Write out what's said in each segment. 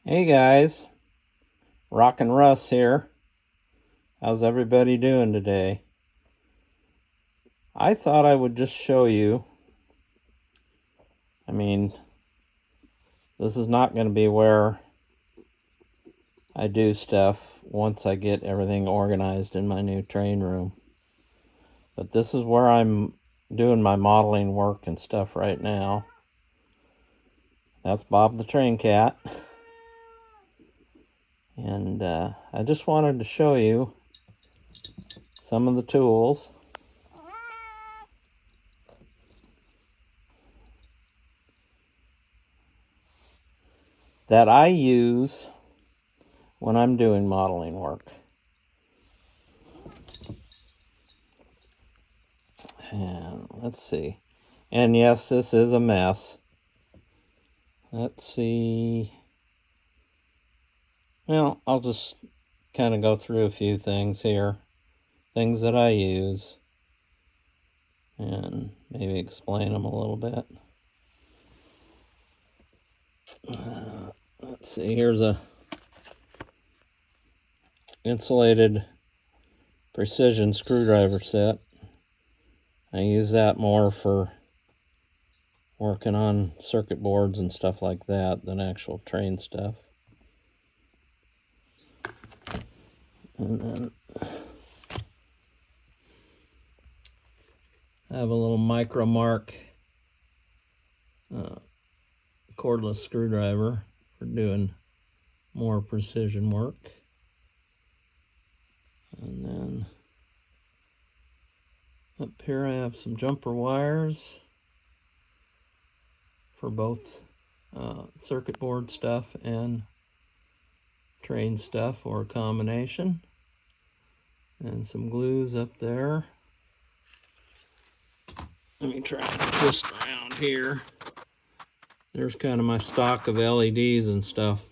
Hey guys, Rockin' Russ here. How's everybody doing today? I thought I would just show you. I mean, this is not going to be where I do stuff once I get everything organized in my new train room. But this is where I'm doing my modeling work and stuff right now. That's Bob the Train Cat. And I just wanted to show you some of the tools that I use when I'm doing modeling work. And let's see. And yes, this is a mess. Let's see. Well, I'll just kind of go through a few things here. Things that I use. And maybe explain them a little bit. Let's see. Here's a insulated precision screwdriver set. I use that more for working on circuit boards and stuff like that than actual train stuff. And then I have a little Micromark cordless screwdriver for doing more precision work. And then up here I have some jumper wires for both circuit board stuff and train stuff, or a combination. And some glues up there. Let me try and twist around here. There's kind of my stock of LEDs and stuff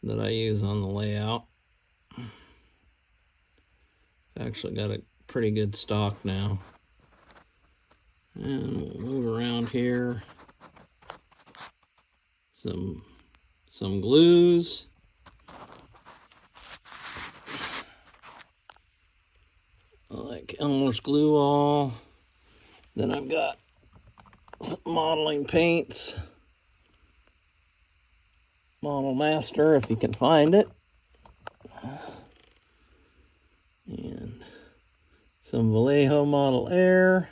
that I use on the layout. Actually got a pretty good stock now. And we'll move around here. Some glues. Like Elmer's Glue All. Then I've got some modeling paints. Model Master, if you can find it. And some Vallejo Model Air.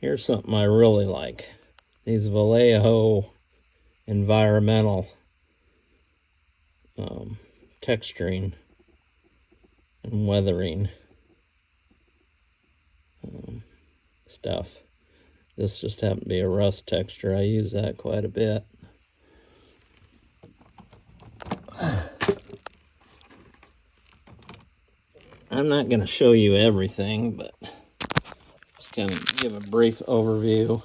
Here's something I really like. These Vallejo environmental texturing and weathering stuff. This just happened to be a rust texture. I use that quite a bit. I'm not going to show you everything, but just kind of give a brief overview.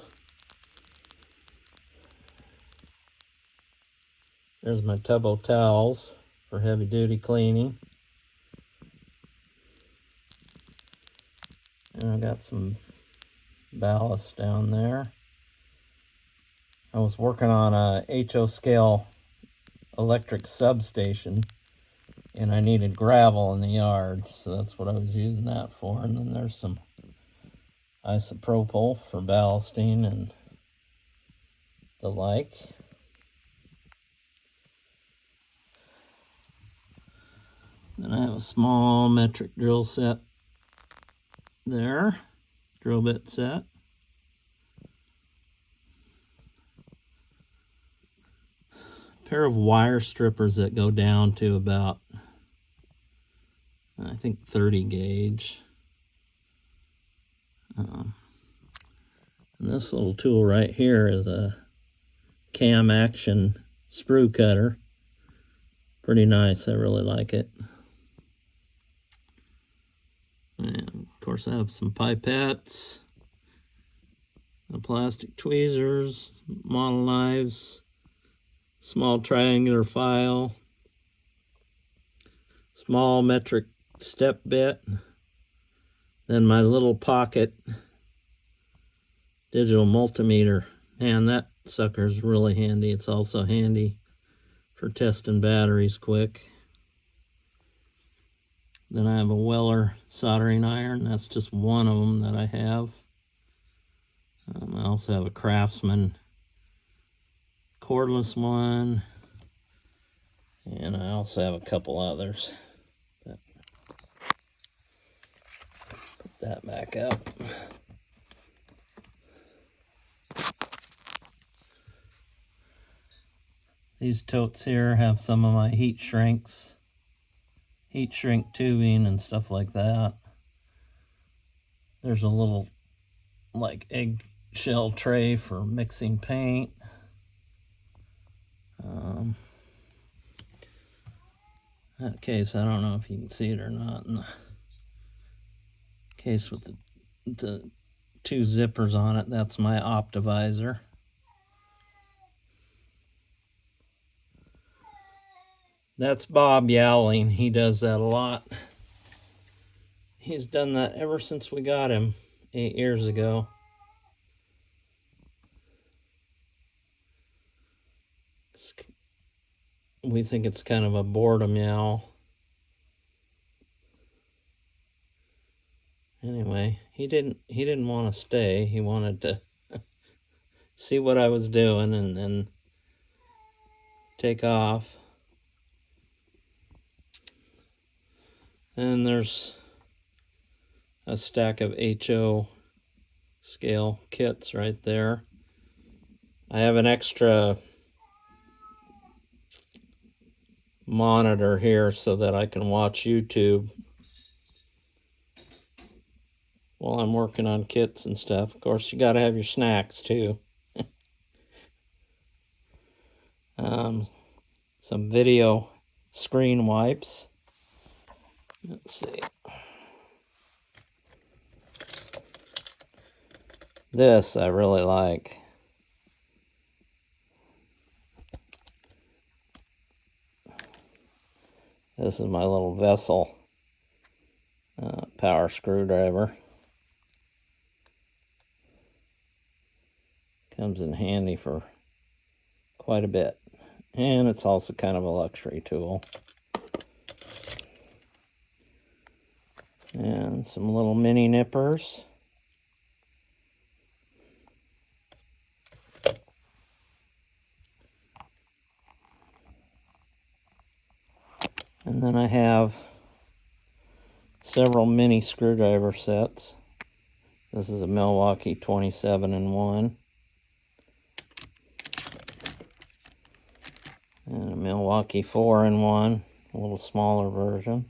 There's my Tubbo towels for heavy duty cleaning. And I got some ballast down there. I was working on a HO scale electric substation, and I needed gravel in the yard, so that's what I was using that for. And then there's some isopropyl for ballasting and the like. Then I have a small metric drill set there, drill bit set. A pair of wire strippers that go down to about, I think, 30 gauge. And this little tool right here is a Cam Action sprue cutter. Pretty nice, I really like it. And of course I have some pipettes, plastic tweezers, model knives, small triangular file, small metric step bit, then my little pocket digital multimeter. Man, that sucker's really handy. It's also handy for testing batteries quick. Then I have a Weller soldering iron. That's just one of them that I have. I also have a Craftsman cordless one. And I also have a couple others. Put that back up. These totes here have some of my heat shrink tubing and stuff like that. There's a little like eggshell tray for mixing paint. That case, I don't know if you can see it or not. In the case with the two zippers on it, that's my Optivisor. That's Bob Yowling. He does that a lot. He's done that ever since we got him 8 years ago. We think it's kind of a boredom yowl. Anyway, he didn't want to stay. He wanted to see what I was doing and then take off. And there's a stack of HO scale kits right there. I have an extra monitor here so that I can watch YouTube while I'm working on kits and stuff. Of course, you got to have your snacks too. Some video screen wipes. Let's see. This I really like. This is my little vessel power screwdriver. Comes in handy for quite a bit. And it's also kind of a luxury tool. And some little mini nippers. And then I have several mini screwdriver sets. This is a Milwaukee 27-in-1. And a Milwaukee 4-in-1, a little smaller version.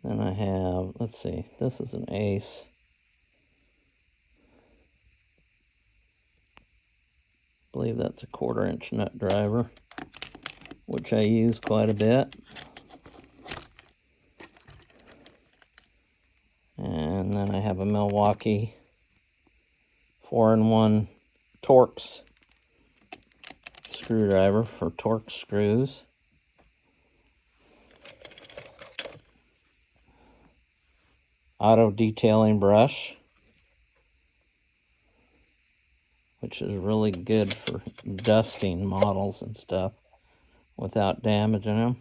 Then I have, let's see, this is an Ace. I believe that's a 1/4-inch nut driver, which I use quite a bit. And then I have a Milwaukee 4-in-1 Torx screwdriver for Torx screws. Auto detailing brush, which is really good for dusting models and stuff without damaging them.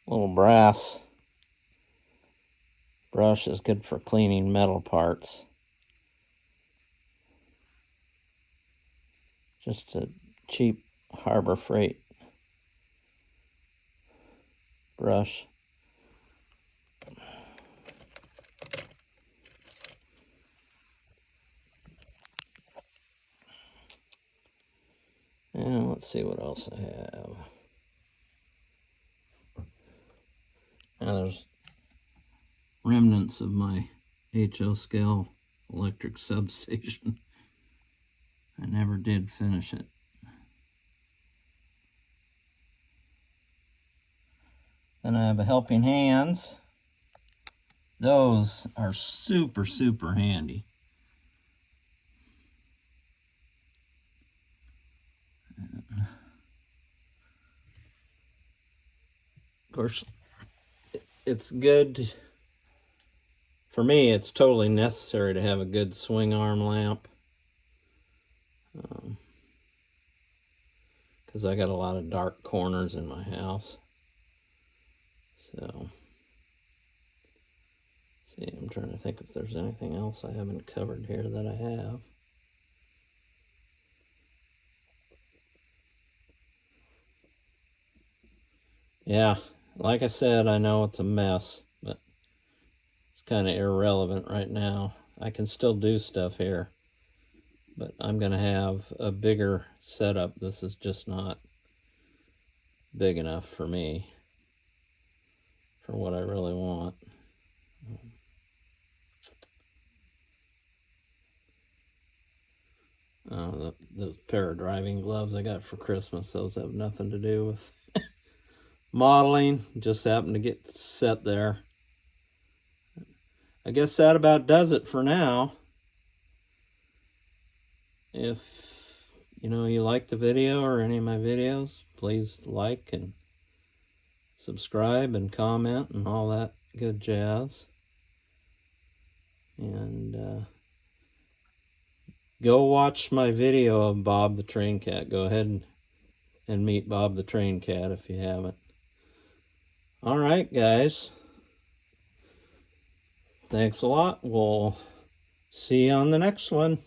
Little brass brush is good for cleaning metal parts. Just a cheap Harbor Freight brush. And let's see what else I have. Now there's remnants of my HO scale electric substation. I never did finish it. Then I have a Helping Hands. Those are super, super handy. Of course, it's good. For me, it's totally necessary to have a good swing arm lamp. Because I got a lot of dark corners in my house. So, see, I'm trying to think if there's anything else I haven't covered here that I have. Yeah, like I said, I know it's a mess, but it's kind of irrelevant right now. I can still do stuff here, but I'm going to have a bigger setup. This is just not big enough for me, for what I really want. The pair of driving gloves I got for Christmas, those have nothing to do with modeling, just happened to get set there. I guess that about does it for now. If you like the video or any of my videos, please like and subscribe and comment and all that good jazz. And go watch my video of Bob the Train Cat. Go ahead and meet Bob the Train Cat if you haven't. All right, guys. Thanks a lot. We'll see you on the next one.